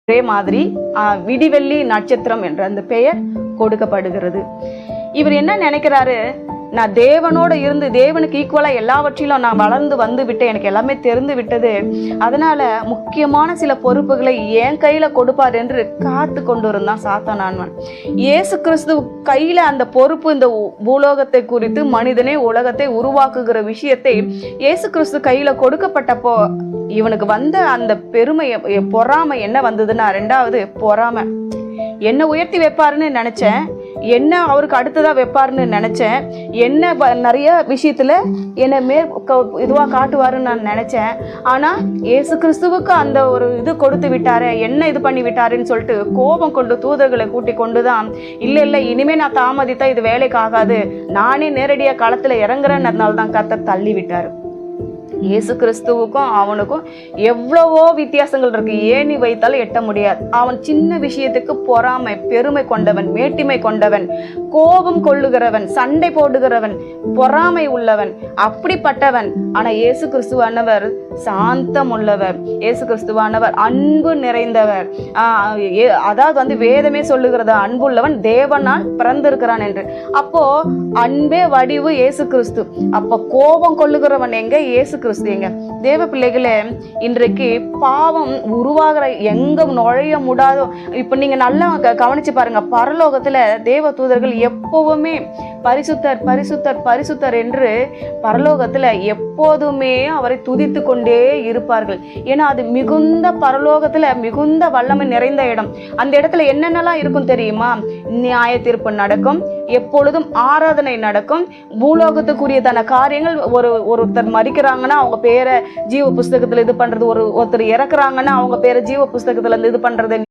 ஒரே மாதிரி விடிவெள்ளி நட்சத்திரம் என்ற அந்த பெயர் கொடுக்கப்படுகிறது. இவர் என்ன நினைக்கிறாரு, நான் தேவனோட இருந்து தேவனுக்கு ஈக்குவலா எல்லாவற்றிலும் நான் வளர்ந்து வந்து விட்டேன், எனக்கு எல்லாமே தெரிந்து விட்டது, அதனால முக்கியமான சில பொறுப்புகளை என் கையில கொடுப்பார் என்று காத்து கொண்டு இருந்தான் சாத்தானான்வன். இயேசு கிறிஸ்து கையில அந்த பொறுப்பு, இந்த பூலோகத்தை குறித்து மனிதனே உலகத்தை உருவாக்குகிற விஷயத்தை இயேசு கிறிஸ்து கையில கொடுக்கப்பட்டப்போ இவனுக்கு வந்த அந்த பெருமை பொறாமை என்ன வந்ததுன்னா, ரெண்டாவது பொறாமை. என்ன உயர்த்தி வைப்பாருன்னு நினைச்சேன், என்ன அவருக்கு அடுத்ததா வைப்பாருன்னு நினைச்சேன், என்ன நிறைய விஷயத்துல என்ன இதுவா காட்டுவாருன்னு நான் நினைச்சேன். ஆனா இயேசு கிறிஸ்துவுக்கு அந்த ஒரு இது கொடுத்து விட்டாரு, என்ன இது பண்ணி விட்டாருன்னு சொல்லிட்டு கோபம் கொண்டு தூதர்களை கூட்டி கொண்டுதான், இல்ல இனிமே நான் தாமதித்தா இது வேலைக்கு ஆகாது, நானே நேரடியா களத்துல இறங்குறேன்னு தான் கர்த்தர் தள்ளி விட்டாரு. இயேசு கிறிஸ்துவுக்கும் அவனுக்கும் எவ்வளவோ வித்தியாசங்கள் இருக்கு, ஏணி வைத்தாலும் எட்ட முடியாது. அவன் சின்ன விஷயத்துக்கு பொறாமை, பெருமை கொண்டவன், மேட்டிமை கொண்டவன், கோபம் கொள்ளுகிறவன், சண்டை போடுகிறவன், பொறாமை உள்ளவன், அப்படிப்பட்டவன். ஆனா இயேசு கிறிஸ்துவானவர் சாந்தம் உள்ளவர், இயேசு கிறிஸ்துவானவர் அன்பு நிறைந்தவர். அதாவது வேதமே சொல்லுகிறது, அன்புள்ளவன் தேவனால் பிறந்திருக்கிறான் என்று. அப்போ அன்பே வடிவு இயேசு கிறிஸ்து. அப்ப கோபம் கொள்ளுகிறவன் எங்க? இயேசு கிறிஸ்து எங்க? தேவ பிள்ளைகளே, இன்றைக்கு பாவம் உருவாகிற எங்க நுழைய முடியாதோ. இப்ப நீங்க நல்லா கவனிச்சு பாருங்க, பரலோகத்துல தேவ தூதர்கள் எப்பவுமே பரிசுத்தர் பரிசுத்தர் பரிசுத்தர் என்று பரலோகத்துல எப்போதுமே அவரை துதித்து கொண்டே இருப்பார்கள். ஏன்னா அது மிகுந்த பரலோகத்துல மிகுந்த வல்லமை நிறைந்த இடம். அந்த இடத்துல என்னென்னலாம் இருக்கும் தெரியுமா? நியாய தீர்ப்பு நடக்கும், எப்பொழுதும் ஆராதனை நடக்கும், பூலோகத்துக்குரியதான காரியங்கள். ஒருத்தர் மறிக்கிறாங்கன்னா அவங்க பேரை ஜீவ புஸ்தகத்துல இது பண்றது, ஒருத்தர் இறக்குறாங்கன்னா அவங்க பேரை ஜீவ புஸ்தகத்துல இருந்து இது பண்றது,